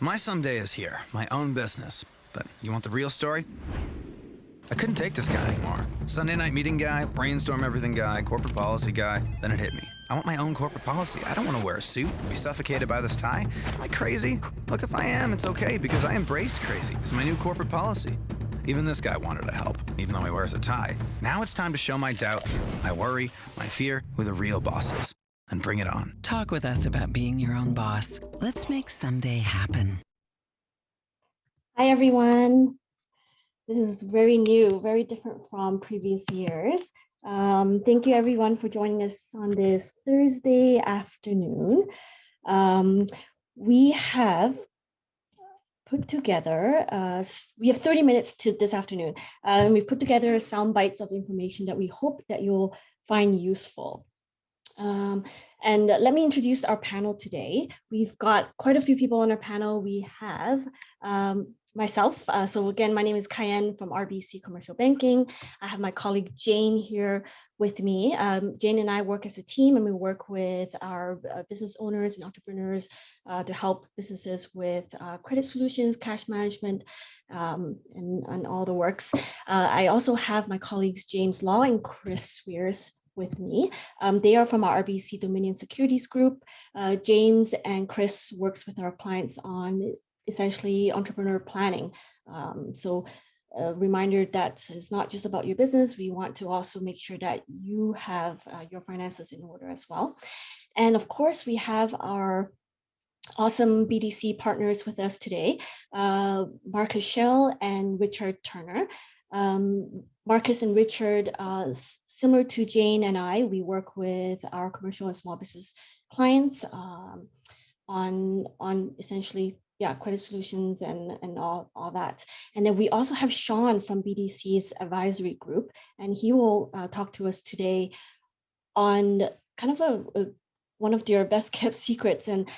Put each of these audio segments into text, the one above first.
My someday is here, my own business. But you want the real story? I couldn't take this guy anymore. Sunday night meeting guy, brainstorm everything guy, corporate policy guy. Then it hit me. I want my own corporate policy. I don't want to wear a suit and be suffocated by this tie. Am I crazy? Look, if I am, it's okay because I embrace crazy. It's my new corporate policy. Even this guy wanted to help, even though he wears a tie. Now it's time to show my doubt, my worry, my fear, who the real boss is. And bring it on. Talk with us about being your own boss. Let's make someday happen. Hi, everyone. This is very new, very different from previous years. Thank you, everyone, for joining us on this Thursday afternoon. We have put together, we have 30 minutes to this afternoon. We've put together sound bites of information that we hope that you'll find useful. And let me introduce our panel today. We've got quite a few people on our panel. We have myself. So again, my name is Cayenne from RBC Commercial Banking. I have my colleague Jane here with me. Jane and I work as a team, and we work with our business owners and entrepreneurs to help businesses with credit solutions, cash management, and all the works. I also have my colleagues James Law and Chris Swears with me. They are from our RBC Dominion Securities Group. James and Chris works with our clients on essentially entrepreneur planning. So a reminder that it's not just about your business. We want to also make sure that you have your finances in order as well. And of course, we have our awesome BDC partners with us today, Marcus Schell and Richard Turner. Marcus and Richard, similar to Jane and I, we work with our commercial and small business clients on essentially, credit solutions and all that. And then we also have Sean from BDC's Advisory Group, and he will talk to us today on kind of one of their best kept secrets and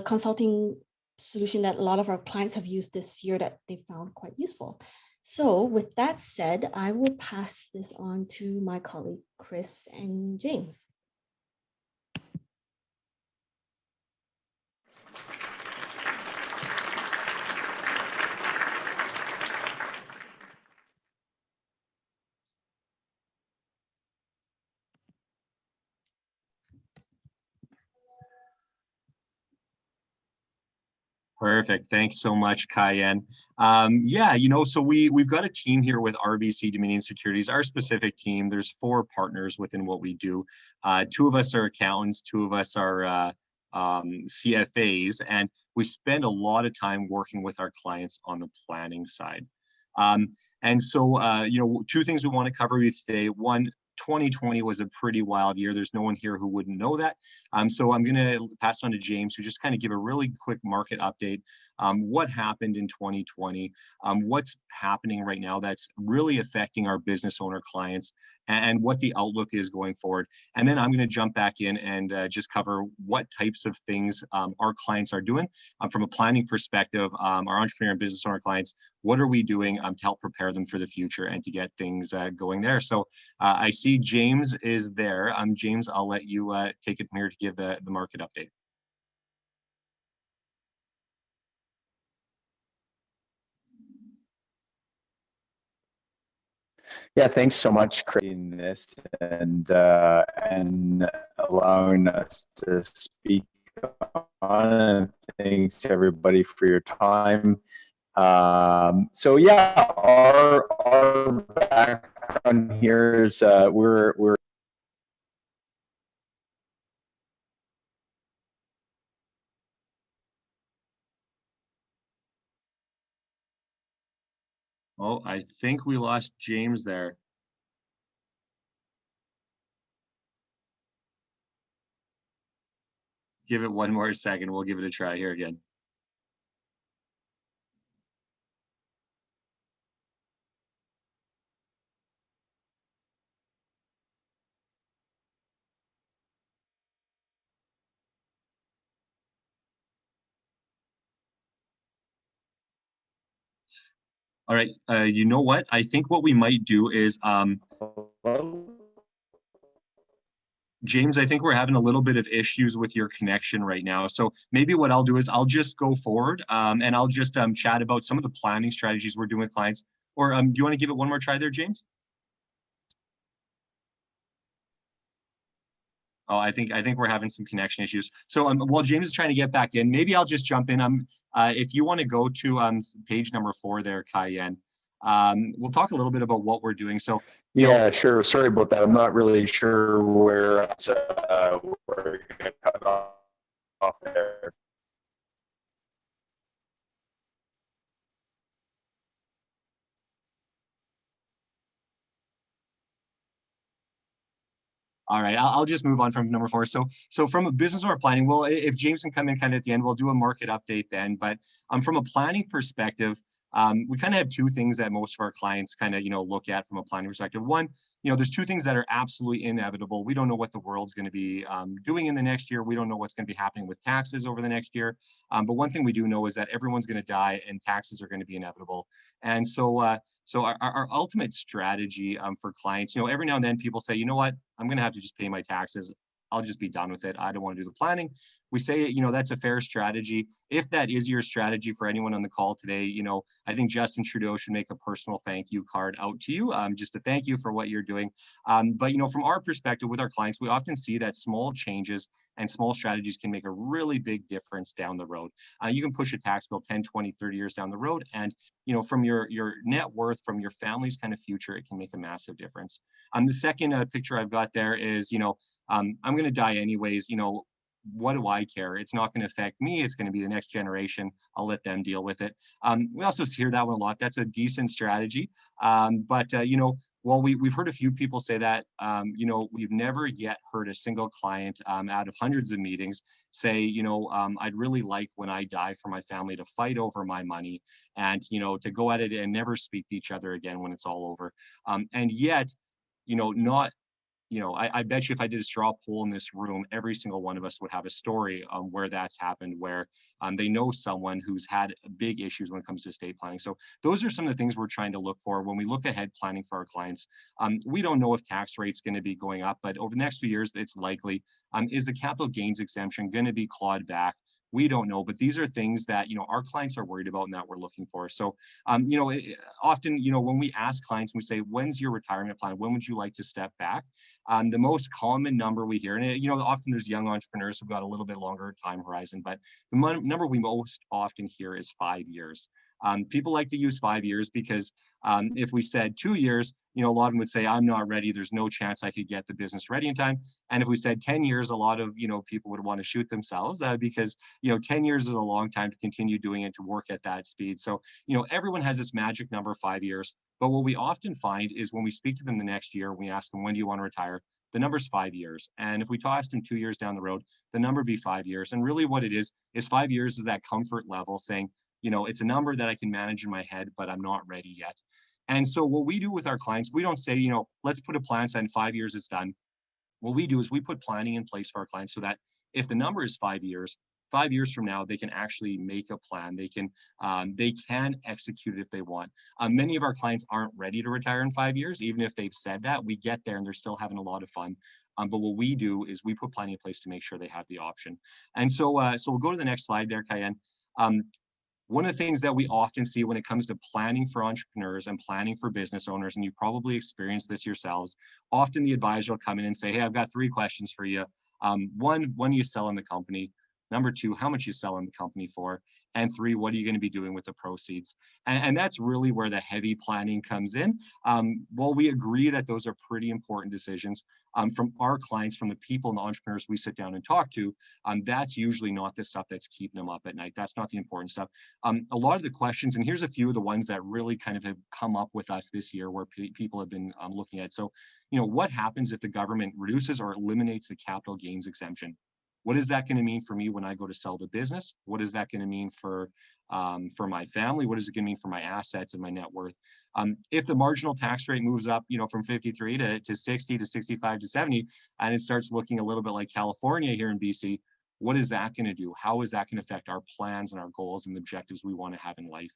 consulting solution that a lot of our clients have used this year that they found quite useful. So with that said, I will pass this on to my colleague, Chris and James. Perfect. Thanks so much, Cayenne. So we've got a team here with RBC Dominion Securities, our specific team. There's 4 partners within what we do. 2 of us are accountants, 2 of us are CFAs, and we spend a lot of time working with our clients on the planning side. 2 things we want to cover with you today. One, 2020 was a pretty wild year. There's no one here who wouldn't know that. So I'm going to pass on to James, who just kind of give a really quick market update. What happened in 2020, what's happening right now that's really affecting our business owner clients, and what the outlook is going forward. And then I'm going to jump back in and just cover what types of things our clients are doing from a planning perspective. Our entrepreneur and business owner clients, what are we doing to help prepare them for the future and to get things going there? So I see James is there. James, I'll let you take it from here to give the market update. Yeah, thanks so much for creating this and allowing us to speak on. And thanks to everybody for your time. So yeah, our background here is we're Oh, I think we lost James there. Give it one more second. We'll give it a try here again. All right, you know what? I think what we might do is James, I think we're having a little bit of issues with your connection right now. So maybe what I'll do is I'll just go forward and I'll just chat about some of the planning strategies we're doing with clients. Or do you want to give it one more try there, James? Oh, I think we're having some connection issues. So while James is trying to get back in, maybe I'll just jump in. If you want to go to page number 4 there, Cayenne, we'll talk a little bit about what we're doing. So yeah, sure. Sorry about that. I'm not really sure where we're gonna cut off there. all right, I'll just move on from number 4. So from a business owner planning, well, if James can come in kind of at the end, we'll do a market update then. But from a planning perspective, we kind of have 2 things that most of our clients kind of, look at from a planning perspective. One, there's 2 things that are absolutely inevitable. We don't know what the world's going to be doing in the next year. We don't know what's going to be happening with taxes over the next year. But one thing we do know is that everyone's going to die and taxes are going to be inevitable. And so our ultimate strategy for clients, every now and then people say, you know what, I'm going to have to just pay my taxes. I'll just be done with it. I don't want to do the planning. We say, that's a fair strategy. If that is your strategy for anyone on the call today, I think Justin Trudeau should make a personal thank you card out to you, just to thank you for what you're doing. But, from our perspective with our clients, we often see that small changes and small strategies can make a really big difference down the road. You can push a tax bill 10, 20, 30 years down the road. And, from your net worth, from your family's kind of future, it can make a massive difference. The second picture I've got there is, I'm going to die anyways, what do I care? It's not going to affect me. It's going to be the next generation. I'll let them deal with it. We also hear that one a lot. That's a decent strategy. But well, we've heard a few people say that, we've never yet heard a single client out of hundreds of meetings say, I'd really like when I die for my family to fight over my money and, to go at it and never speak to each other again when it's all over. And yet, not I bet you if I did a straw poll in this room, every single one of us would have a story where that's happened, where they know someone who's had big issues when it comes to estate planning. So those are some of the things we're trying to look for when we look ahead planning for our clients. We don't know if tax rate's going to be going up, but over the next few years, it's likely. Is the capital gains exemption going to be clawed back? We don't know, but these are things that, our clients are worried about and that we're looking for. So, often, when we ask clients, we say, when's your retirement plan? When would you like to step back? The most common number we hear, and often there's young entrepreneurs who've got a little bit longer time horizon, but the number we most often hear is 5 years. People like to use 5 years because if we said 2 years, a lot of them would say, I'm not ready. There's no chance I could get the business ready in time. And if we said 10 years, a lot of, people would want to shoot themselves because, 10 years is a long time to continue doing it, to work at that speed. So, everyone has this magic number, 5 years. But what we often find is when we speak to them the next year, we ask them, when do you want to retire? The number's 5 years. And if we tossed them 2 years down the road, the number would be 5 years. And really what it is 5 years is that comfort level saying, it's a number that I can manage in my head, but I'm not ready yet. And so what we do with our clients, we don't say, let's put a plan, so in 5 years it's done. What we do is we put planning in place for our clients so that if the number is 5 years, 5 years from now, they can actually make a plan. They can execute it if they want. Many of our clients aren't ready to retire in 5 years, even if they've said that. We get there and they're still having a lot of fun. But what we do is we put planning in place to make sure they have the option. And so we'll go to the next slide there, Cayenne. One of the things that we often see when it comes to planning for entrepreneurs and planning for business owners, and you probably experienced this yourselves, often the advisor will come in and say, hey, I've got 3 questions for you. One, when are you selling the company? Number 2, how much you selling the company for? And 3, what are you going to be doing with the proceeds? And that's really where the heavy planning comes in. While we agree that those are pretty important decisions, from our clients, from the people and the entrepreneurs we sit down and talk to, that's usually not the stuff that's keeping them up at night. That's not the important stuff. A lot of the questions, and here's a few of the ones that really kind of have come up with us this year where people have been looking at. So, what happens if the government reduces or eliminates the capital gains exemption? What is that going to mean for me when I go to sell the business? What is that going to mean for my family? What is it going to mean for my assets and my net worth? If the marginal tax rate moves up, from 53 to 60 to 65 to 70, and it starts looking a little bit like California here in BC, what is that going to do? How is that going to affect our plans and our goals and the objectives we want to have in life?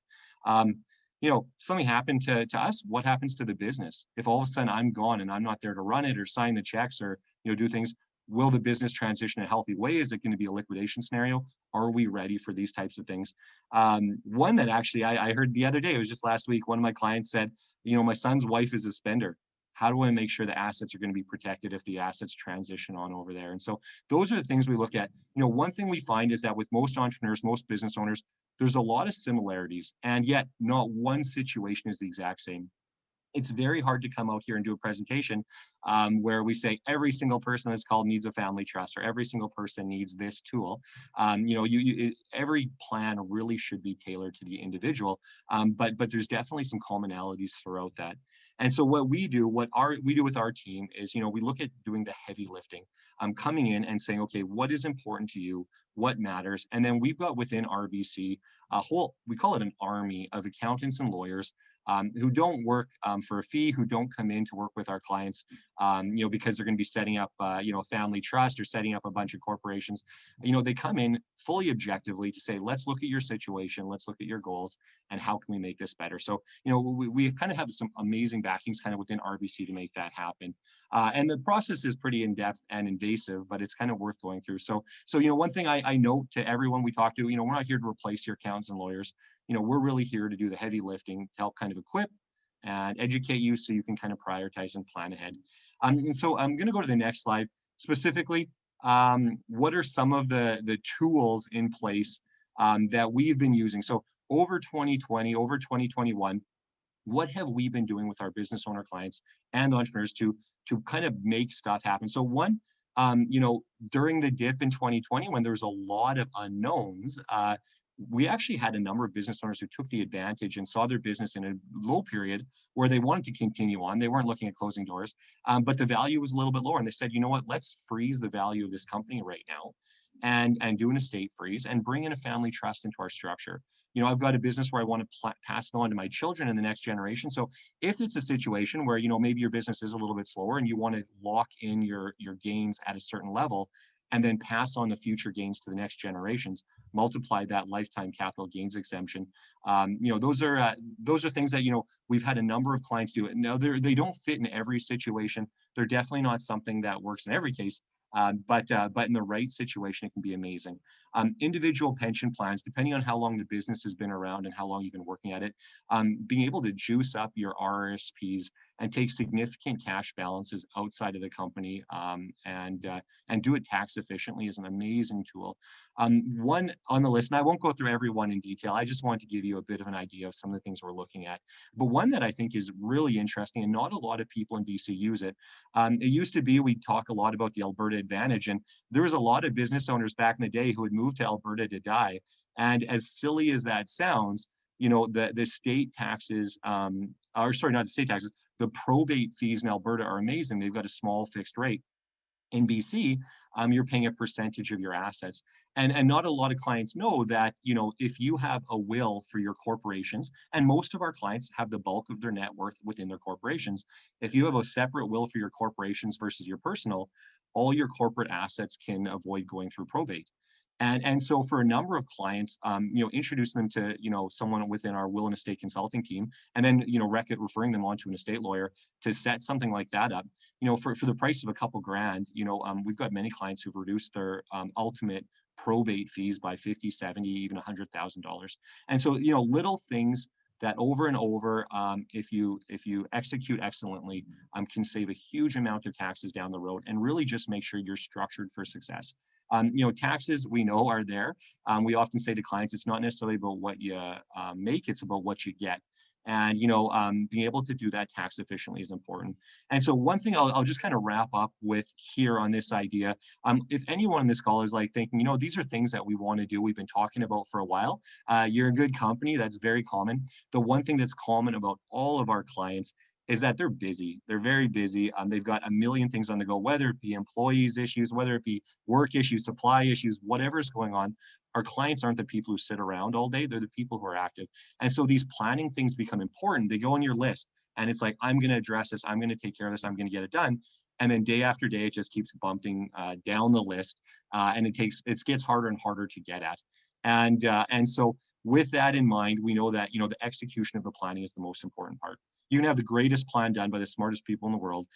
Something happened to us. What happens to the business? If all of a sudden I'm gone and I'm not there to run it or sign the checks or, do things, Will the business transition in a healthy way? Is it going to be a liquidation scenario? Are we ready for these types of things? One that actually I heard the other day, it was just last week, one of my clients said, you know, my son's wife is a spender. How do I make sure the assets are going to be protected if the assets transition on over there? And so those are the things we look at. You know, one thing we find is that with most entrepreneurs, most business owners, there's a lot of similarities, and yet not one situation is the exact same. It's very hard to come out here and do a presentation where we say every single person that's called needs a family trust, or every single person needs this tool. You know, every plan really should be tailored to the individual, but there's definitely some commonalities throughout that. And so what we do with our team is, you know, we look at doing the heavy lifting, coming in and saying, okay, what is important to you? What matters? And then we've got within RBC a whole, we call it an army of accountants and lawyers who don't work for a fee, who don't come in to work with our clients, you know, because they're going to be setting up, you know, a family trust or setting up a bunch of corporations. You know, they come in fully objectively to say, let's look at your situation, let's look at your goals, and how can we make this better? So, you know, we kind of have some amazing backings kind of within RBC to make that happen. And the process is pretty in-depth and invasive, but it's kind of worth going through. So you know, one thing I note to everyone we talk to, you know, we're not here to replace your accountants and lawyers. You know, we're really here to do the heavy lifting to help kind of equip and educate you so you can kind of prioritize and plan ahead. And so I'm going to go to the next slide. Specifically, what are some of the tools in place that we've been using? So over 2020, over 2021, what have we been doing with our business owner clients and entrepreneurs to kind of make stuff happen? So one, you know, during the dip in 2020, when there was a lot of unknowns, we actually had a number of business owners who took the advantage and saw their business in a low period where they wanted to continue on. They weren't looking at closing doors, but the value was a little bit lower. And they said, you know what, let's freeze the value of this company right now and do an estate freeze and bring in a family trust into our structure. You know, I've got a business where I want to pass it on to my children in the next generation. So if it's a situation where, you know, maybe your business is a little bit slower and you want to lock in your gains at a certain level, and then pass on the future gains to the next generations, multiply that lifetime capital gains exemption. You know, those are things that, you know, we've had a number of clients do it. Now, they don't fit in every situation. They're definitely not something that works in every case, but in the right situation, it can be amazing. Individual pension plans, depending on how long the business has been around and how long you've been working at it, being able to juice up your RRSPs and take significant cash balances outside of the company and do it tax efficiently is an amazing tool. One on the list, and I won't go through every one in detail, I just want to give you a bit of an idea of some of the things we're looking at. But one that I think is really interesting, and not a lot of people in BC use it. It used to be, we'd talk a lot about the Alberta Advantage, and there was a lot of business owners back in the day who had moved to Alberta to die. And as silly as that sounds, you know, the state taxes, or sorry, not the state taxes, the probate fees in Alberta are amazing. They've got a small fixed rate. In BC, you're paying a percentage of your assets. And not a lot of clients know that, you know, if you have a will for your corporations, and most of our clients have the bulk of their net worth within their corporations, if you have a separate will for your corporations versus your personal, all your corporate assets can avoid going through probate. And so for a number of clients, you know, introducing them to, you know, someone within our will and estate consulting team, and then, you know, referring them on to an estate lawyer to set something like that up, you know, for the price of a couple grand, you know, we've got many clients who've reduced their ultimate probate fees by 50, 70, even $100,000. And so, you know, little things that over and over, if you execute excellently, can save a huge amount of taxes down the road and really just make sure you're structured for success. You know, taxes we know are there. We often say to clients, it's not necessarily about what you make, it's about what you get. And, you know, being able to do that tax efficiently is important. And so one thing I'll just kind of wrap up with here on this idea, if anyone in this call is like thinking, you know, these are things that we want to do, we've been talking about for a while, you're in good company, that's very common. The one thing that's common about all of our clients is that they're busy. They're very busy. They've got a million things on the go, whether it be employees issues, whether it be work issues, supply issues, whatever is going on. Our clients aren't the people who sit around all day. They're the people who are active. And so these planning things become important. They go on your list and it's like, I'm going to address this. I'm going to take care of this. I'm going to get it done. And then day after day, it just keeps bumping down the list. And it gets harder and harder to get at. And so with that in mind, we know that, the execution of the planning is the most important part. You can have the greatest plan done by the smartest people in the world,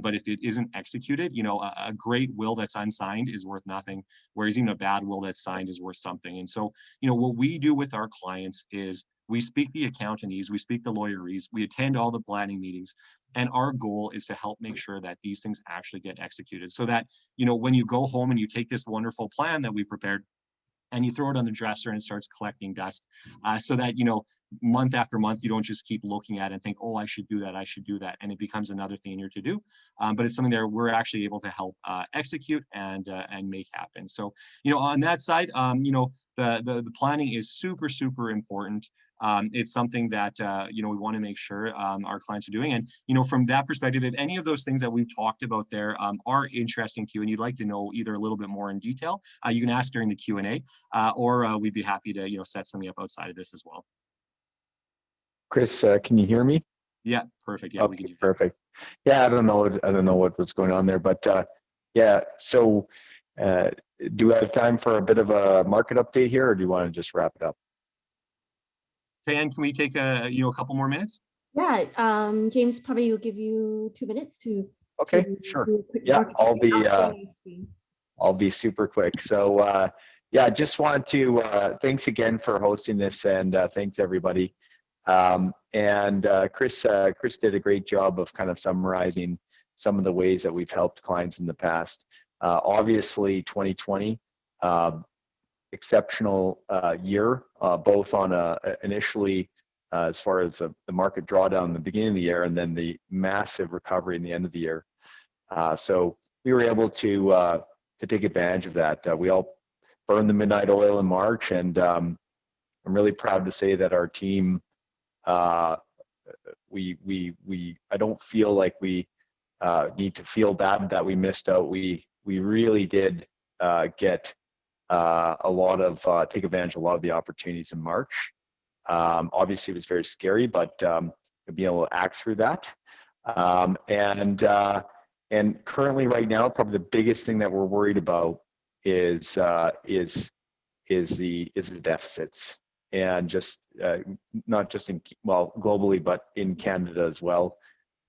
but if it isn't executed, a great will that's unsigned is worth nothing, whereas even a bad will that's signed is worth something. And so, what we do with our clients is we speak the accountantese, we speak the lawyerese, we attend all the planning meetings, and our goal is to help make sure that these things actually get executed so that, when you go home and you take this wonderful plan that we prepared and you throw it on the dresser and it starts collecting dust, so that, month after month, you don't just keep looking at it and think, oh, I should do that, and it becomes another thing in your to-do. But it's something that we're actually able to help execute and make happen. So, on that side, the planning is super, super important. It's something that, we want to make sure our clients are doing. And, from that perspective, if any of those things that we've talked about there are interesting to you and you'd like to know either a little bit more in detail, you can ask during the Q&A, or we'd be happy to, set something up outside of this as well. Chris, can you hear me? Yeah, perfect. Yeah, okay, we can do that. Perfect. Yeah, I don't know what was going on there, but yeah. So, do I have time for a bit of a market update here, or do you want to just wrap it up? Okay, and can we take a couple more minutes? Yeah, James probably will give you 2 minutes to. Okay, sure. Yeah, I'll be super quick. So, yeah, just want to thanks again for hosting this, and thanks everybody. And Chris did a great job of kind of summarizing some of the ways that we've helped clients in the past. Obviously, 2020, exceptional year, both on initially as far as the market drawdown in the beginning of the year, and then the massive recovery in the end of the year. So we were able to take advantage of that. We all burned the midnight oil in March, and I'm really proud to say that our team, I don't feel like we need to feel bad that we missed out. We really did get a lot of take advantage of a lot of the opportunities in March. Obviously, it was very scary, but being able to act through that. And currently, right now, probably the biggest thing that we're worried about is the deficits. And just not just globally, but in Canada as well.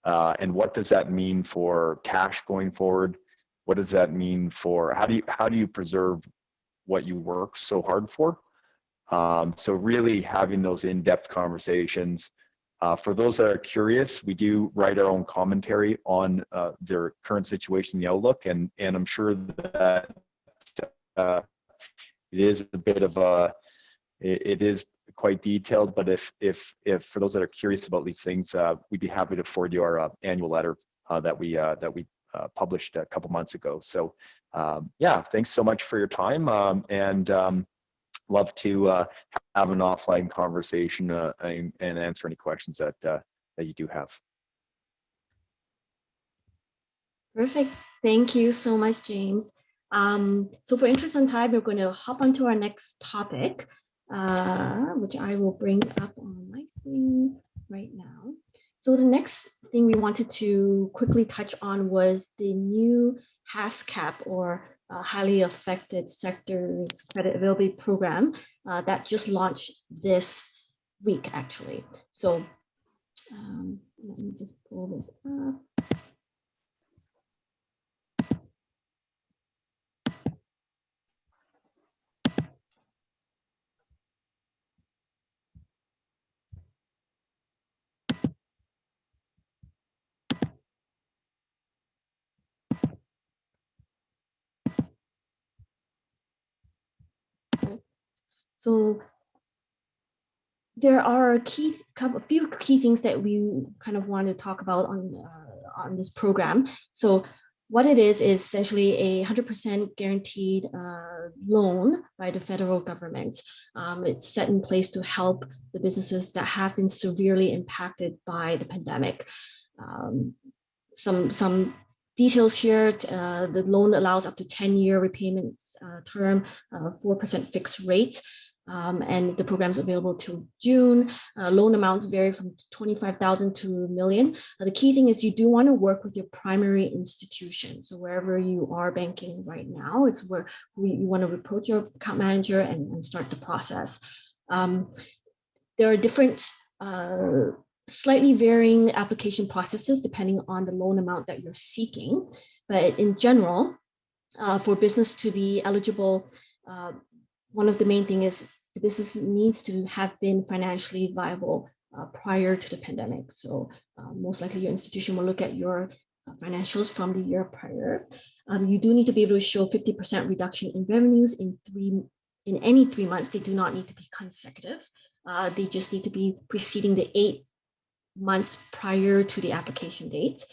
And what does that mean for cash going forward? What does that mean for how do you preserve what you work so hard for? So really having those in-depth conversations. For those that are curious, we do write our own commentary on their current situation, the outlook, and I'm sure that it is a bit of a it is quite detailed, but if for those that are curious about these things, we'd be happy to forward you our annual letter that we published a couple months ago. So yeah, thanks so much for your time, and love to have an offline conversation and answer any questions that you do have. Perfect. Thank you so much, James. So for interest on time, we're going to hop onto our next topic, which I will bring up on my screen right now. So the next thing we wanted to quickly touch on was the new HASCAP, or Highly Affected Sectors Credit Availability Program, that just launched this week, actually. So let me just pull this up. So there are a few key things that we kind of want to talk about on this program. So what it is essentially a 100% guaranteed loan by the federal government. It's set in place to help the businesses that have been severely impacted by the pandemic. Some details here, the loan allows up to 10-year repayments term, 4% fixed rate, and the program is available till June. Loan amounts vary from $25,000 to $1 million. The key thing is you do want to work with your primary institution. So wherever you are banking right now, it's where you want to approach your account manager and start the process. There are different slightly varying application processes depending on the loan amount that you're seeking. But in general, for business to be eligible, one of the main things is the business needs to have been financially viable prior to the pandemic. So most likely your institution will look at your financials from the year prior. You do need to be able to show 50% reduction in revenues in any 3 months. They do not need to be consecutive. They just need to be preceding the 8 months prior to the application date.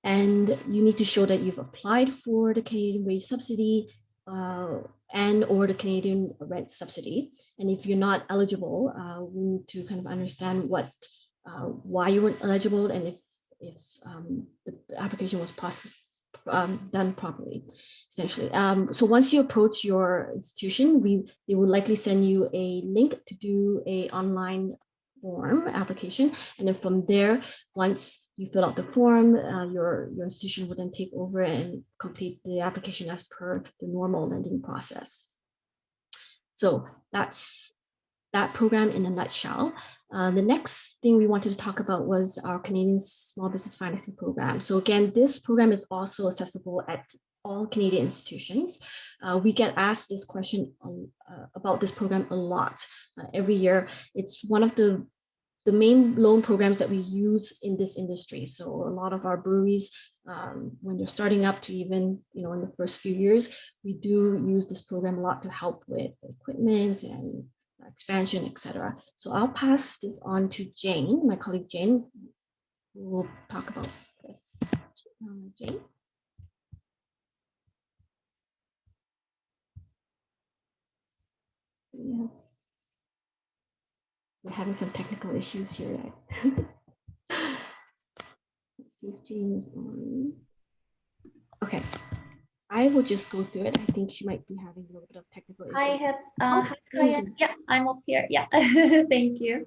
And you need to show that you've applied for the Canadian wage subsidy and or the Canadian rent subsidy. And if you're not eligible, we need to kind of understand why you weren't eligible and if the application was done properly, essentially. So once you approach your institution, they will likely send you a link to do a online form application. And then from there, once you fill out the form, your institution will then take over and complete the application as per the normal lending process. So that's that program in a nutshell. The next thing we wanted to talk about was our Canadian Small Business Financing Program. So again, this program is also accessible at all Canadian institutions. We get asked this question about this program a lot every year. It's one of the main loan programs that we use in this industry. So a lot of our breweries, when they're starting up to even, in the first few years, we do use this program a lot to help with equipment and expansion, etc. So I'll pass this on to Jane, my colleague Jane, who will talk about this. Jane? Yeah. We're having some technical issues here. Let's see if Jane is on. Okay. I will just go through it. I think she might be having a little bit of technical issues. Hi, yeah, I'm up here. Yeah, thank you.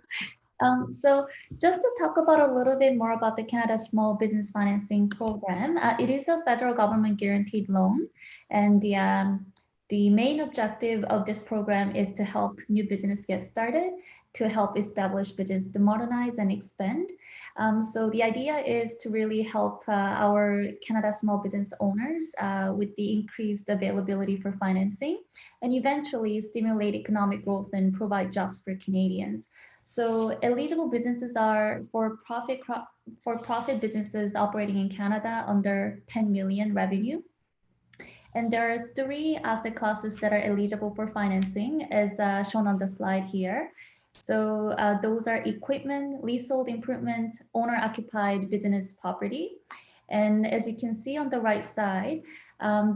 So just to talk about a little bit more about the Canada Small Business Financing Program, it is a federal government guaranteed loan, and the main objective of this program is to help new business get started, to help establish business to modernize and expand. So the idea is to really help our Canada small business owners with the increased availability for financing and eventually stimulate economic growth and provide jobs for Canadians. So eligible businesses are for-profit businesses operating in Canada under 10 million revenue. And there are 3 asset classes that are eligible for financing as shown on the slide here. So those are equipment, leasehold improvement, owner-occupied business property. And as you can see on the right side,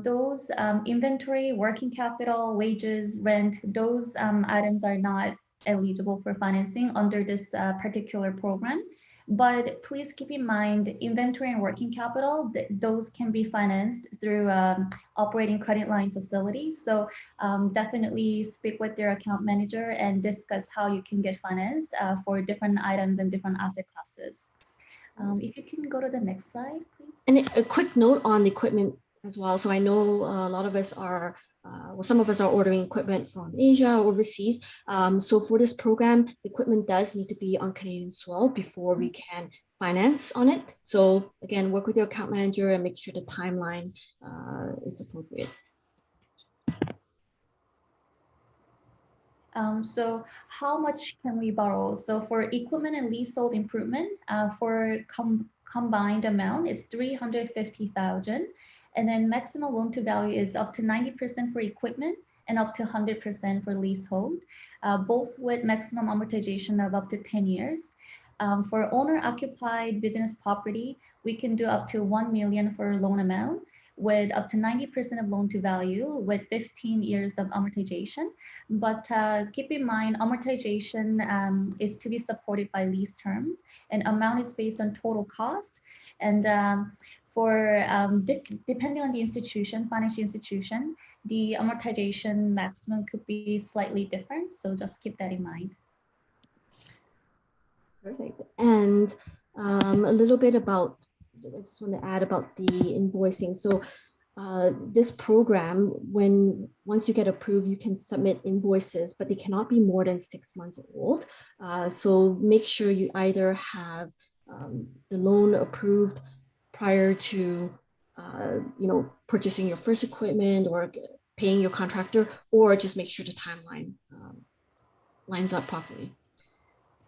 those inventory, working capital, wages, rent, those items are not eligible for financing under this particular program. But please keep in mind, inventory and working capital, those can be financed through operating credit line facilities. So definitely speak with your account manager and discuss how you can get financed for different items and different asset classes. If you can go to the next slide, please. And a quick note on the equipment as well. So I know a lot of us are some of us are ordering equipment from Asia or overseas. So for this program, the equipment does need to be on Canadian soil before we can finance on it. So again, work with your account manager and make sure the timeline is appropriate. So how much can we borrow? So for equipment and leasehold improvement, for combined amount, it's $350,000. And then maximum loan to value is up to 90% for equipment and up to 100% for leasehold, both with maximum amortization of up to 10 years. For owner-occupied business property, we can do up to 1 million for loan amount with up to 90% of loan to value with 15 years of amortization. But keep in mind, amortization is to be supported by lease terms, and amount is based on total cost. And for depending on the institution, financial institution, the amortization maximum could be slightly different. So just keep that in mind. Perfect. And a little bit about, I just want to add about the invoicing. So This program, once you get approved, you can submit invoices, but they cannot be more than 6 months old. So make sure you either have the loan approved prior to purchasing your first equipment or paying your contractor, or just make sure the timeline lines up properly.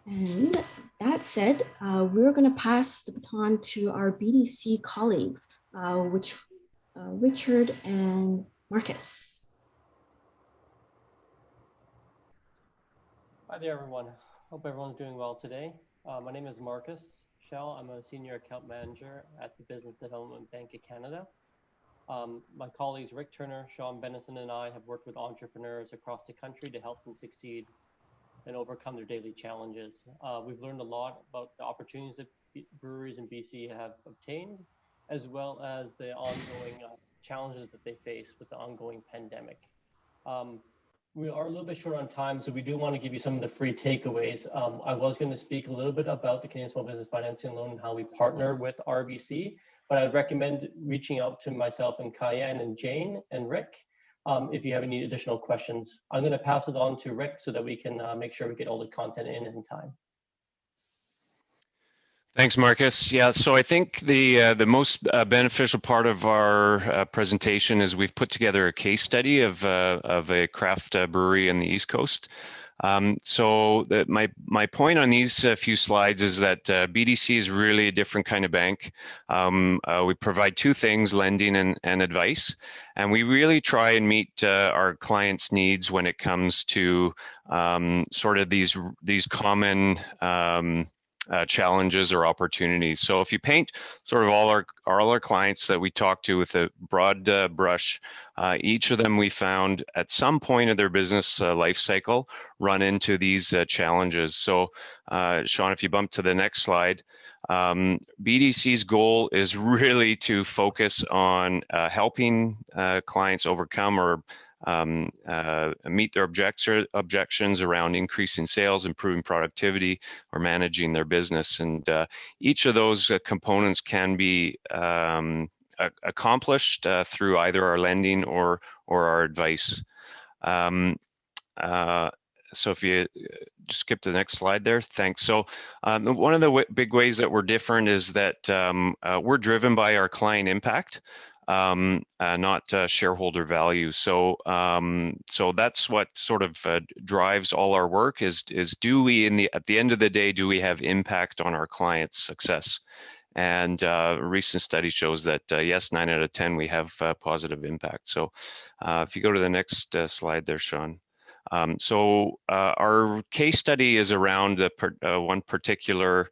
And that said, we're going to pass the baton to our BDC colleagues, which Richard and Marcus. Hi there, everyone. Hope everyone's doing well today. My name is Marcus Shell. I'm a senior account manager at the Business Development Bank of Canada. My colleagues Rick Turner, Sean Bennison, and I have worked with entrepreneurs across the country to help them succeed and overcome their daily challenges. We've learned a lot about the opportunities that breweries in BC have obtained, as well as the ongoing challenges that they face with the ongoing pandemic. We are a little bit short on time, so we do want to give you some of the free takeaways. I was going to speak a little bit about the Canadian Small Business Financing Loan and how we partner with RBC, but I'd recommend reaching out to myself and Cayenne and Jane and Rick if you have any additional questions. I'm going to pass it on to Rick so that we can make sure we get all the content in time. Thanks, Marcus. Yeah, so I think the most beneficial part of our presentation is we've put together a case study of a craft brewery in the East Coast. So my point on these few slides is that BDC is really a different kind of bank. We provide two things, lending and advice. And we really try and meet our clients' needs when it comes to sort of these common challenges or opportunities. So if you paint sort of all our clients that we talk to with a broad brush, each of them we found at some point of their business life cycle run into these challenges. So Sean, if you bump to the next slide, BDC's goal is really to focus on helping clients overcome or meet their objections around increasing sales, improving productivity, or managing their business. And each of those components can be accomplished through either our lending or our advice. So if you just skip to the next slide there, thanks. So one of the big ways that we're different is that we're driven by our client impact. Not shareholder value. So that's what sort of drives all our work is do we at the end of the day, do we have impact on our clients' success? And a recent study shows that yes, 9 out of 10, we have positive impact. So if you go to the next slide there, Sean. So our case study is around one particular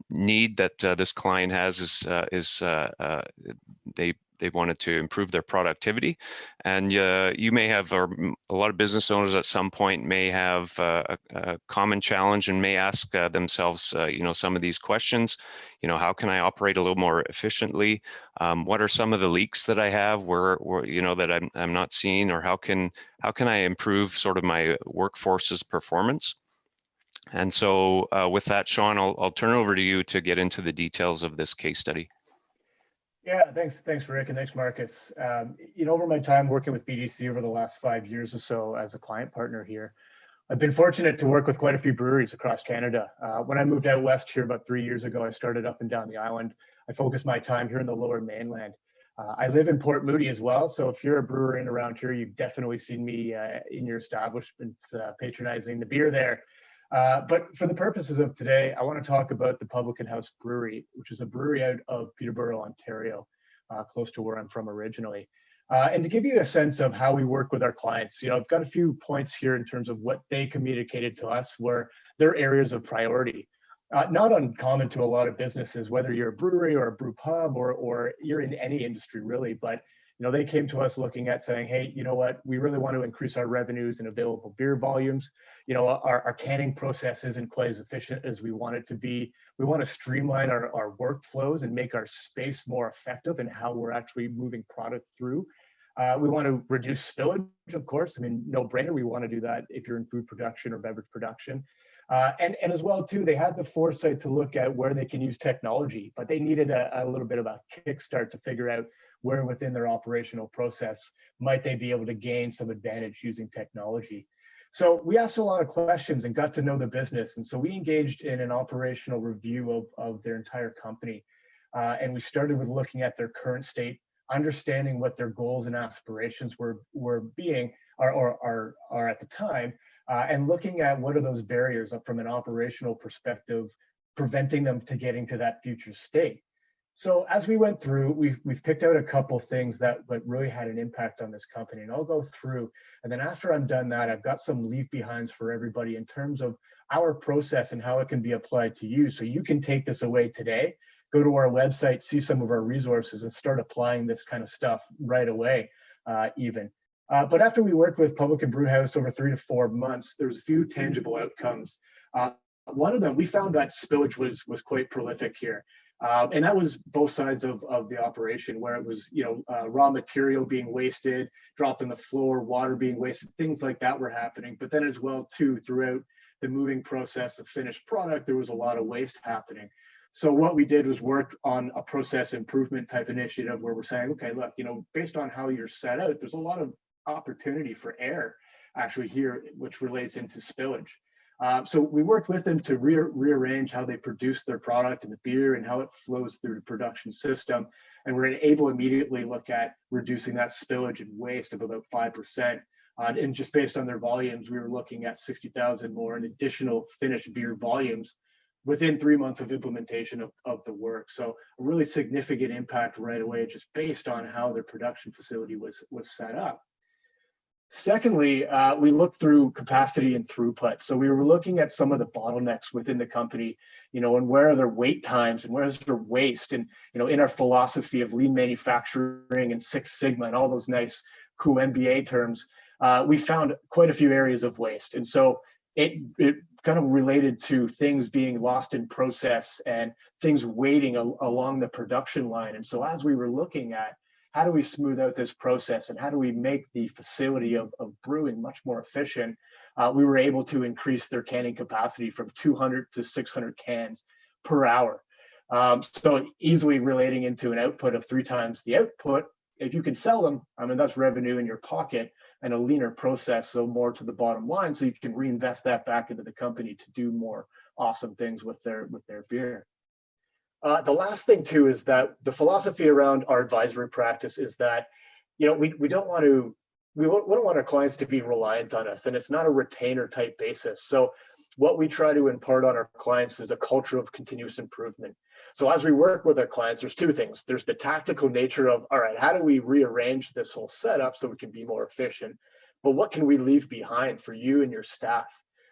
need that this client has is they wanted to improve their productivity, and you may have, or a lot of business owners at some point may have a common challenge and may ask themselves, some of these questions. How can I operate a little more efficiently? What are some of the leaks that I have where that I'm not seeing, or how can I improve sort of my workforce's performance? And so with that, Sean, I'll turn it over to you to get into the details of this case study. Yeah, thanks, Rick, and thanks, Marcus. Over my time working with BDC over the last 5 years or so as a client partner here, I've been fortunate to work with quite a few breweries across Canada. When I moved out west here about 3 years ago, I started up and down the island. I focused my time here in the Lower Mainland. I live in Port Moody as well, so if you're a brewer in around here, you've definitely seen me in your establishments patronizing the beer there. But for the purposes of today, I want to talk about the Publican House Brewery, which is a brewery out of Peterborough, Ontario, close to where I'm from originally. And to give you a sense of how we work with our clients, I've got a few points here in terms of what they communicated to us were their areas of priority. Not uncommon to a lot of businesses, whether you're a brewery or a brew pub or you're in any industry really, but they came to us looking at saying, hey, you know what, we really want to increase our revenues and available beer volumes. Our canning process isn't quite as efficient as we want it to be. We want to streamline our workflows and make our space more effective in how we're actually moving product through. We want to reduce spillage, of course. I mean, no brainer. We want to do that if you're in food production or beverage production. And as well, too, they had the foresight to look at where they can use technology, but they needed a little bit of a kickstart to figure out where within their operational process might they be able to gain some advantage using technology. So we asked a lot of questions and got to know the business. And so we engaged in an operational review of their entire company. And we started with looking at their current state, understanding what their goals and aspirations are at the time, and looking at what are those barriers from an operational perspective, preventing them to getting to that future state. So as we went through, we've picked out a couple things that really had an impact on this company, and I'll go through. And then after I'm done that, I've got some leave behinds for everybody in terms of our process and how it can be applied to you. So you can take this away today, go to our website, see some of our resources, and start applying this kind of stuff right away, even. But after we worked with Public and Brew House over 3 to 4 months, there was a few tangible outcomes. One of them, we found that spillage was quite prolific here. And that was both sides of the operation, where it was, raw material being wasted, dropped on the floor, water being wasted, things like that were happening. But then as well, too, throughout the moving process of finished product, there was a lot of waste happening. So what we did was work on a process improvement type initiative where we're saying, okay, look, based on how you're set out, there's a lot of opportunity for error actually here, which relates into spillage. So we worked with them to rearrange how they produce their product and the beer and how it flows through the production system. And we're able to immediately look at reducing that spillage and waste of about 5%. And just based on their volumes, we were looking at 60,000 more in additional finished beer volumes within 3 months of implementation of the work. So a really significant impact right away, just based on how their production facility was set up. Secondly, we looked through capacity and throughput. So we were looking at some of the bottlenecks within the company, and where are their wait times and where is their waste? And, in our philosophy of lean manufacturing and Six Sigma and all those nice, cool MBA terms, we found quite a few areas of waste. And so it kind of related to things being lost in process and things waiting along the production line. And so as we were looking at how do we smooth out this process and how do we make the facility of brewing much more efficient, we were able to increase their canning capacity from 200 to 600 cans per hour. So easily relating into an output of 3 times the output. If you can sell them, that's revenue in your pocket and a leaner process, so more to the bottom line, so you can reinvest that back into the company to do more awesome things with their beer. The last thing too is that the philosophy around our advisory practice is that, we don't want our clients to be reliant on us, and it's not a retainer type basis. So what we try to impart on our clients is a culture of continuous improvement. So as we work with our clients, there's 2 things. There's the tactical nature of, all right, how do we rearrange this whole setup so we can be more efficient? But what can we leave behind for you and your staff?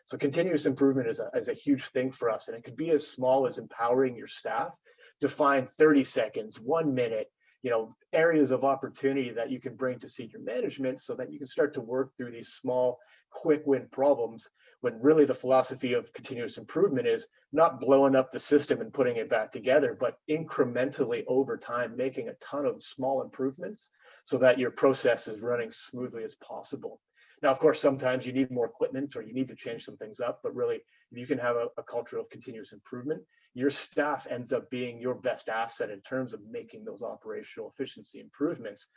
So continuous improvement is a huge thing for us, and it could be as small as empowering your staff to find 30 seconds, 1 minute, areas of opportunity that you can bring to senior management so that you can start to work through these small, quick win problems, when really the philosophy of continuous improvement is not blowing up the system and putting it back together, but incrementally over time, making a ton of small improvements so that your process is running smoothly as possible. Now, of course, sometimes you need more equipment or you need to change some things up, but really, if you can have a culture of continuous improvement, your staff ends up being your best asset in terms of making those operational efficiency improvements.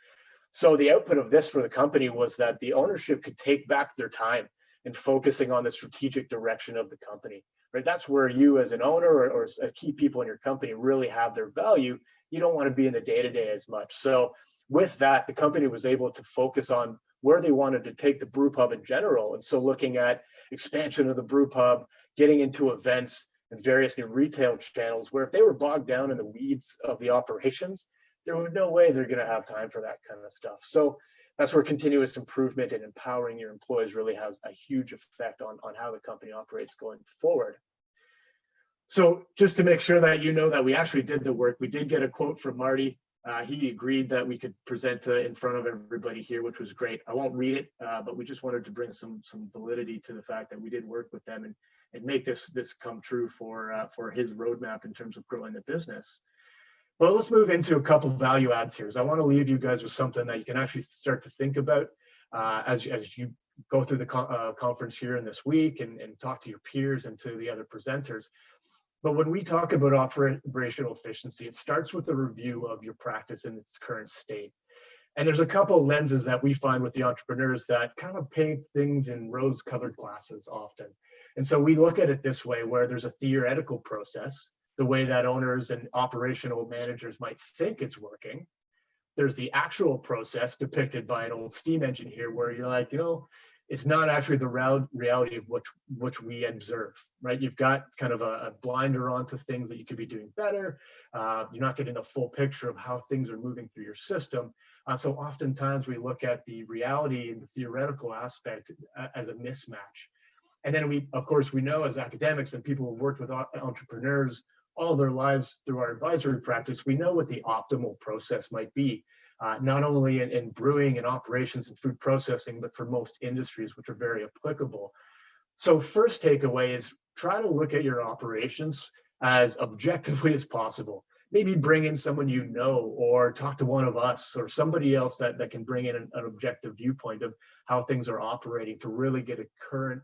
So the output of this for the company was that the ownership could take back their time and focusing on the strategic direction of the company, right? That's where you as an owner or as key people in your company really have their value. You don't want to be in the day-to-day as much. So with that, the company was able to focus on where they wanted to take the brew pub in general. And so looking at expansion of the brew pub, getting into events and various new retail channels, where if they were bogged down in the weeds of the operations, there was no way they're going to have time for that kind of stuff. So that's where continuous improvement and empowering your employees really has a huge effect on how the company operates going forward. So just to make sure that that we actually did the work, we did get a quote from Marty. He agreed that we could present in front of everybody here, which was great. I won't read it, but we just wanted to bring some validity to the fact that we did work with them and make this come true for his roadmap in terms of growing the business. But let's move into a couple of value adds here. I want to leave you guys with something that you can actually start to think about as you go through the conference here in this week and talk to your peers and to the other presenters. But when we talk about operational efficiency, it starts with a review of your practice in its current state. And there's a couple of lenses that we find with the entrepreneurs that kind of paint things in rose-colored glasses often. And so we look at it this way, where there's a theoretical process, the way that owners and operational managers might think it's working. There's the actual process depicted by an old steam engine here, where you're like, you know, it's not actually the reality of which we observe, right? You've got kind of a blinder onto things that you could be doing better. You're not getting a full picture of how things are moving through your system. So oftentimes we look at the reality and the theoretical aspect as a mismatch. And then we, of course, we know as academics and people who've worked with entrepreneurs all their lives through our advisory practice, we know what the optimal process might be. Not only in brewing and operations and food processing, but for most industries, which are very applicable. So first takeaway is try to look at your operations as objectively as possible. Maybe bring in someone you know, or talk to one of us or somebody else that can bring in an objective viewpoint of how things are operating to really get a current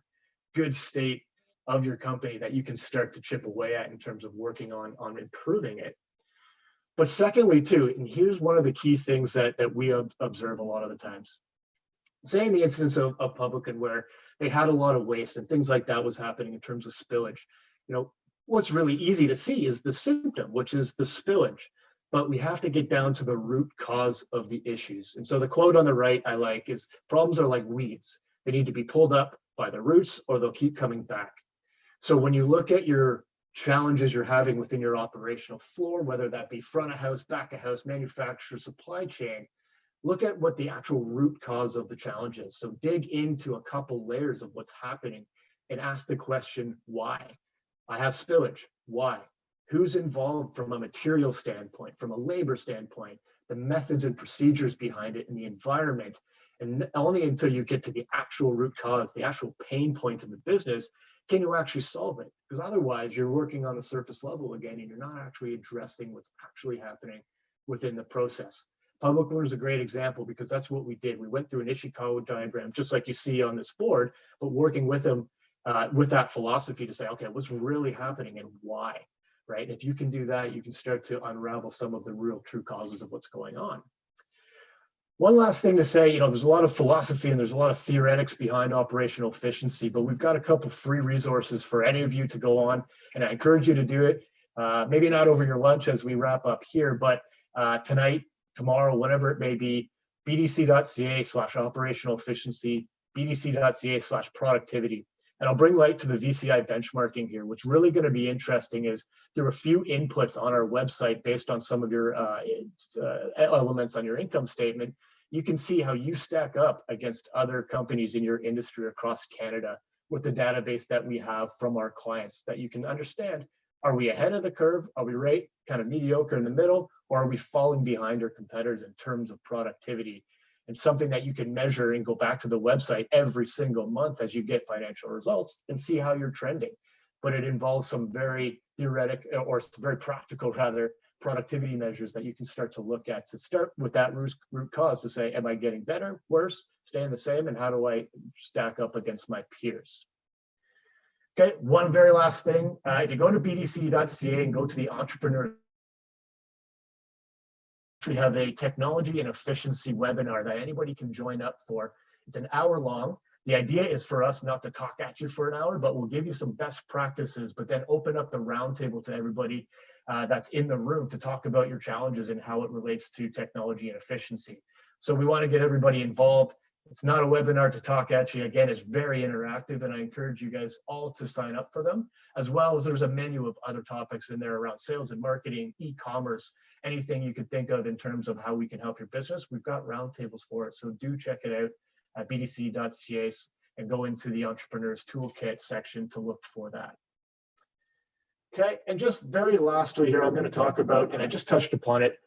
good state of your company that you can start to chip away at in terms of working on improving it. But secondly, too, and here's one of the key things that we observe a lot of the times. Say in the instance of Publican, where they had a lot of waste and things like that was happening in terms of spillage, you know, what's really easy to see is the symptom, which is the spillage. But we have to get down to the root cause of the issues. And so the quote on the right I like is, problems are like weeds. They need to be pulled up by the roots or they'll keep coming back. So when you look at your challenges you're having within your operational floor, whether that be front of house, back of house, manufacturer, supply chain, look at what the actual root cause of the challenge is. So dig into a couple layers of what's happening and ask the question, why? I have spillage, why? Who's involved from a material standpoint, from a labor standpoint, the methods and procedures behind it, and the environment. And only until you get to the actual root cause, the actual pain point of the business, can you actually solve it? Because otherwise you're working on the surface level again, and you're not actually addressing what's actually happening within the process. Public Owner is a great example because that's what we did. We went through an Ishikawa diagram, just like you see on this board, but working with them with that philosophy to say, okay, what's really happening and why, right? If you can do that, you can start to unravel some of the real true causes of what's going on. One last thing to say, you know, there's a lot of philosophy and there's a lot of theoretics behind operational efficiency, but we've got a couple free resources for any of you to go on, and I encourage you to do it. Maybe not over your lunch as we wrap up here, but tonight, tomorrow, whatever it may be, bdc.ca/operational efficiency, bdc.ca/productivity. And I'll bring light to the VCI benchmarking here. What's really going to be interesting is there are a few inputs on our website based on some of your elements on your income statement. You can see how you stack up against other companies in your industry across Canada with the database that we have from our clients, that you can understand, are we ahead of the curve? Are we right, kind of mediocre in the middle? Or are we falling behind our competitors in terms of productivity? And something that you can measure and go back to the website every single month as you get financial results and see how you're trending. But it involves some very theoretic or very practical, rather, productivity measures that you can start to look at to start with that root cause to say, am I getting better, worse, staying the same, and how do I stack up against my peers? Okay, one very last thing. If you go to bdc.ca and go to the entrepreneur, we have a technology and efficiency webinar that anybody can join up for. It's an hour long. The idea is for us not to talk at you for an hour, but we'll give you some best practices, but then open up the roundtable to everybody that's in the room to talk about your challenges and how it relates to technology and efficiency. So we want to get everybody involved. It's not a webinar to talk at you. Again, it's very interactive, and I encourage you guys all to sign up for them, as well as there's a menu of other topics in there around sales and marketing, e-commerce, anything you could think of in terms of how we can help your business. We've got roundtables for it, so do check it out at bdc.ca and go into the Entrepreneurs Toolkit section to look for that. Okay, and just very lastly here, I'm going to talk about, and I just touched upon it,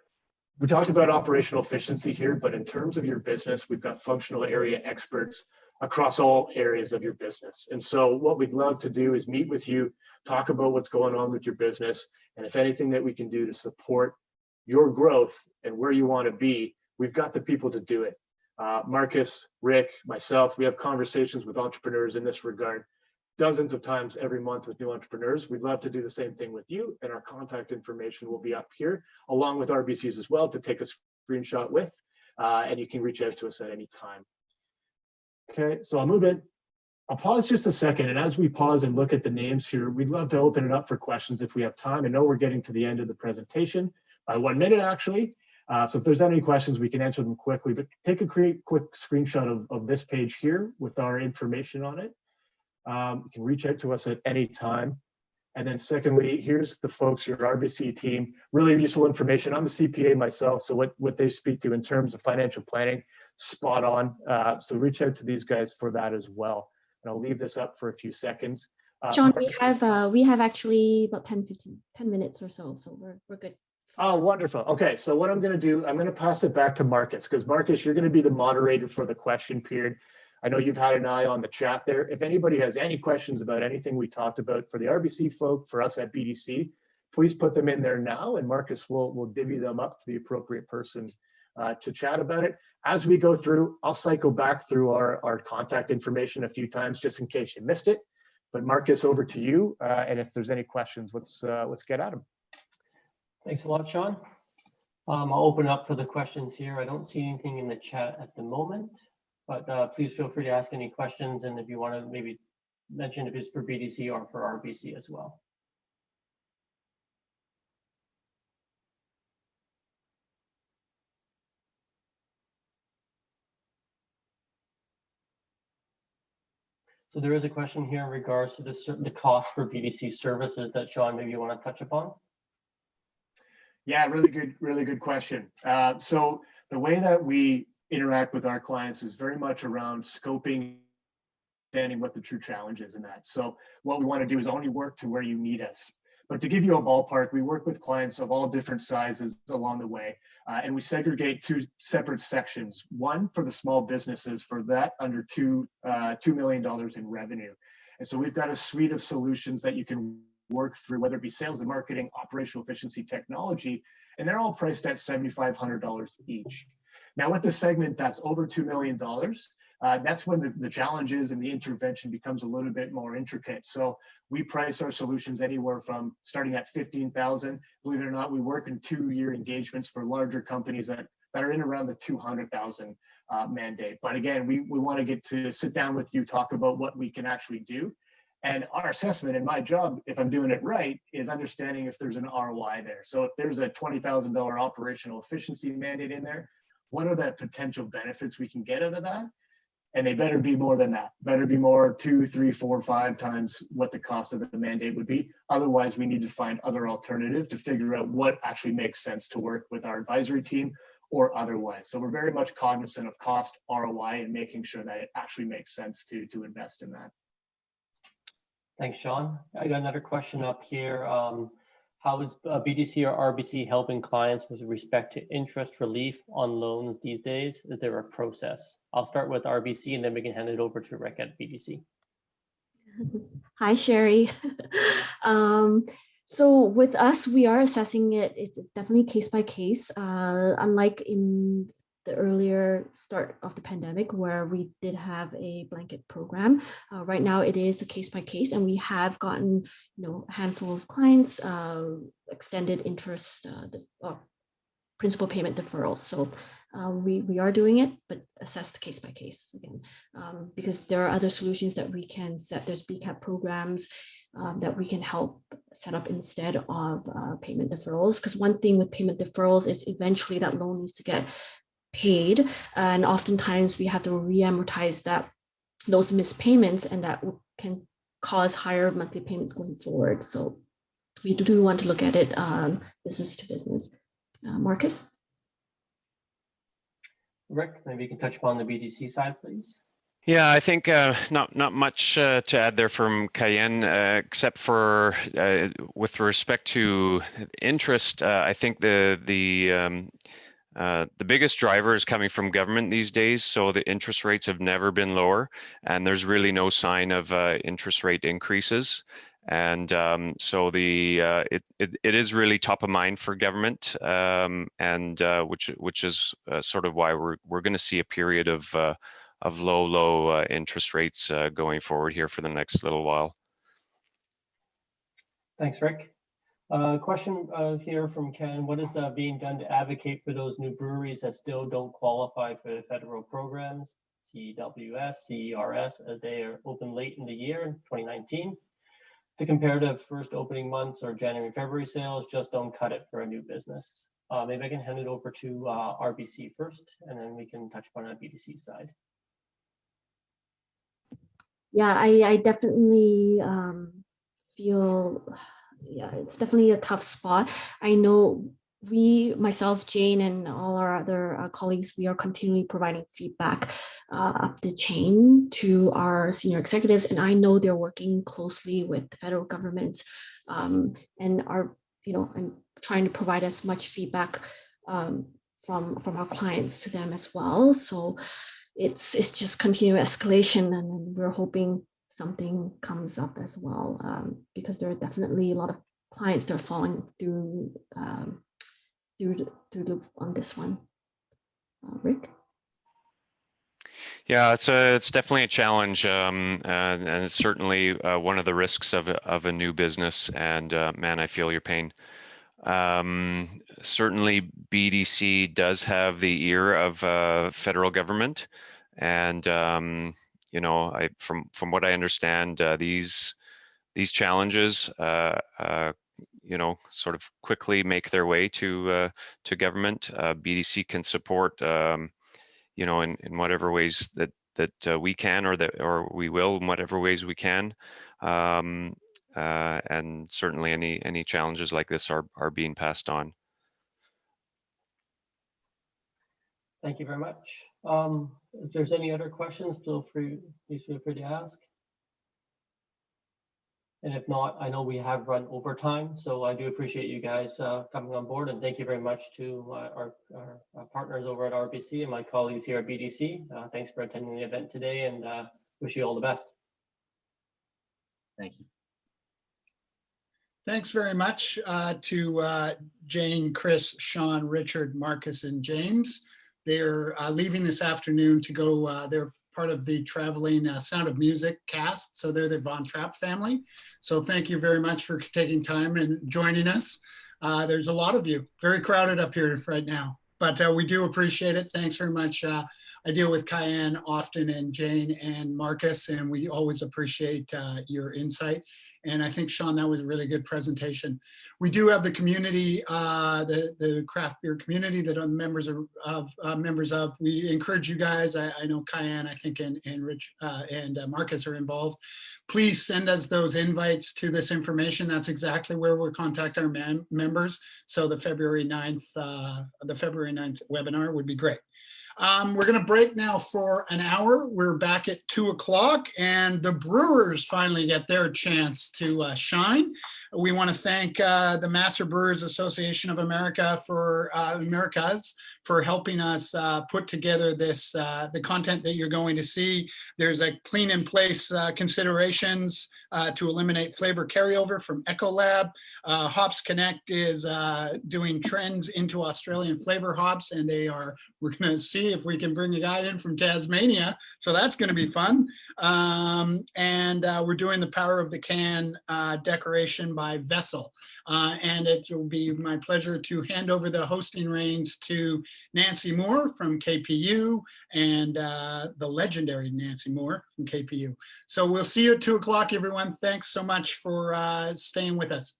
we talked about operational efficiency here, but in terms of your business, we've got functional area experts across all areas of your business. And so what we'd love to do is meet with you, talk about what's going on with your business, and if anything that we can do to support your growth and where you want to be, we've got the people to do it. Marcus, Rick, myself, we have conversations with entrepreneurs in this regard dozens of times every month with new entrepreneurs. We'd love to do the same thing with you, and our contact information will be up here, along with RBC's as well, to take a screenshot with, and you can reach out to us at any time. Okay, so I'll move in. I'll pause just a second, and as we pause and look at the names here, we'd love to open it up for questions if we have time. I know we're getting to the end of the presentation, by 1 minute actually. So if there's any questions, we can answer them quickly, but take a quick screenshot of this page here with our information on it. You can reach out to us at any time. And then secondly, here's the folks, your RBC team, really useful information. I'm a CPA myself, so what they speak to in terms of financial planning, spot on. So reach out to these guys for that as well. And I'll leave this up for a few seconds. John, we have actually about 10 minutes or so we're good. Oh, wonderful. Okay, so what I'm going to do, I'm going to pass it back to Marcus, because Marcus, you're going to be the moderator for the question period. I know you've had an eye on the chat there. If anybody has any questions about anything we talked about for the RBC folk, for us at BDC, please put them in there now, and Marcus will divvy them up to the appropriate person to chat about it. As we go through, I'll cycle back through our contact information a few times just in case you missed it. But Marcus, over to you. And if there's any questions, let's get at them. Thanks a lot, Sean. I'll open up for the questions here. I don't see anything in the chat at the moment, but please feel free to ask any questions. And if you want to maybe mention if it's for BDC or for RBC as well. So there is a question here in regards to the cost for BDC services that Sean, maybe you want to touch upon. Yeah, really good question. So the way that we interact with our clients is very much around scoping, understanding what the true challenge is in that. So what we want to do is only work to where you need us. But to give you a ballpark, we work with clients of all different sizes along the way, and we segregate two separate sections. One for the small businesses, for that under $2 million in revenue. And so we've got a suite of solutions that you can work through, whether it be sales and marketing, operational efficiency, technology, and they're all priced at $7,500 each. Now with the segment that's over $2 million, that's when the challenges and the intervention becomes a little bit more intricate. So we price our solutions anywhere from starting at $15,000. Believe it or not, we work in 2-year engagements for larger companies that are in around the $200,000 mandate. But again, we want to get to sit down with you, talk about what we can actually do. And our assessment, and my job, if I'm doing it right, is understanding if there's an ROI there. So if there's a $20,000 operational efficiency mandate in there, what are the potential benefits we can get out of that? And they better be more than that. Better be more 2, 3, 4, 5 times what the cost of the mandate would be. Otherwise, we need to find other alternative to figure out what actually makes sense to work with our advisory team or otherwise. So we're very much cognizant of cost, ROI, and making sure that it actually makes sense to invest in that. Thanks, Sean. I got another question up here. How is BDC or RBC helping clients with respect to interest relief on loans these days? Is there a process? I'll start with RBC and then we can hand it over to Rick at BDC. Hi, Sherry. So with us, we are assessing it. It's definitely case by case. Unlike in the earlier start of the pandemic where we did have a blanket program. Right now it is a case by case, and we have gotten a handful of clients extended interest principal payment deferrals. So we are doing it, but assess the case by case again, because there are other solutions that we can set. There's BCAP programs that we can help set up instead of payment deferrals. Because one thing with payment deferrals is eventually that loan needs to get paid, and oftentimes we have to re-amortize those missed payments, and that can cause higher monthly payments going forward. So we do want to look at it business to business. Marcus? Rick, maybe you can touch upon the BDC side, please. Yeah, I think not much to add there from Cayenne, except for with respect to interest. I think the biggest driver is coming from government these days. So the interest rates have never been lower, and there's really no sign of interest rate increases. And so it is really top of mind for government, and which is sort of why we're going to see a period of low interest rates going forward here for the next little while. Thanks, Rick. Question here from Ken. What is being done to advocate for those new breweries that still don't qualify for the federal programs, CWS, CERS, as they are open late in the year, 2019? The comparative first opening months or January, February sales just don't cut it for a new business. Maybe I can hand it over to RBC first, and then we can touch upon the BDC side. Yeah, I definitely feel, yeah, it's definitely a tough spot. I know myself, Jane, and all our other colleagues, we are continually providing feedback up the chain to our senior executives, and I know they're working closely with the federal government, and are, I'm trying to provide as much feedback from our clients to them as well. So it's just continuous escalation, and we're hoping something comes up as well, because there are definitely a lot of clients that are falling through on this one. Rick? Yeah, it's definitely a challenge, and it's certainly one of the risks of a new business. And man, I feel your pain. Certainly, BDC does have the ear of federal government, and from what I understand, these challenges sort of quickly make their way to government. BDC can support in whatever ways that we can, or we will in whatever ways we can. And certainly any challenges like this are being passed on. Thank you very much. If there's any other questions, please feel free to ask. And if not, I know we have run over time, so I do appreciate you guys coming on board, and thank you very much to our partners over at RBC and my colleagues here at BDC. Thanks for attending the event today, and wish you all the best. Thank you. Thanks very much to Jane, Chris, Sean, Richard, Marcus, and James. They're leaving this afternoon to go, they're part of the traveling Sound of Music cast, so they're the Von Trapp family. So thank you very much for taking time and joining us. There's a lot of you, very crowded up here right now, but we do appreciate it. Thanks very much. I deal with Cayenne often, and Jane and Marcus, and we always appreciate your insight. And I think, Sean, that was a really good presentation. We do have the community, the craft beer community that I'm members of. We encourage you guys. I know Cayenne, I think, and Rich and Marcus are involved. Please send us those invites to this information. That's exactly where we'll contact our members. So the February 9th webinar would be great. We're going to break now for an hour. We're back at 2 o'clock, and the brewers finally get their chance to shine. We want to thank the Master Brewers Association of America for Americas for helping us put together this the content that you're going to see. There's a clean in place considerations to eliminate flavor carryover from Ecolab. Hops Connect is doing trends into Australian flavor hops, and we're going to see if we can bring a guy in from Tasmania. So that's going to be fun. And we're doing the Power of the Can decoration by Vessel. And it will be my pleasure to hand over the hosting reins to Nancy Moore from KPU and the legendary Nancy Moore from KPU. So we'll see you at 2 o'clock, everyone. Thanks so much for staying with us.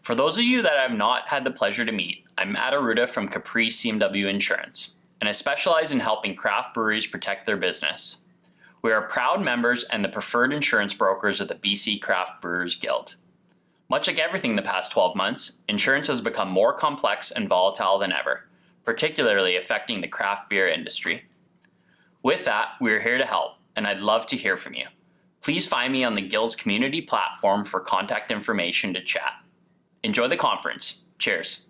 For those of you that I have not had the pleasure to meet, I'm Matt Aruda from Capri CMW Insurance, and I specialize in helping craft breweries protect their business. We are proud members and the preferred insurance brokers of the BC Craft Brewers Guild. Much like everything the past 12 months, insurance has become more complex and volatile than ever, particularly affecting the craft beer industry. With that, we're here to help, and I'd love to hear from you. Please find me on the Gills community platform for contact information to chat. Enjoy the conference. Cheers.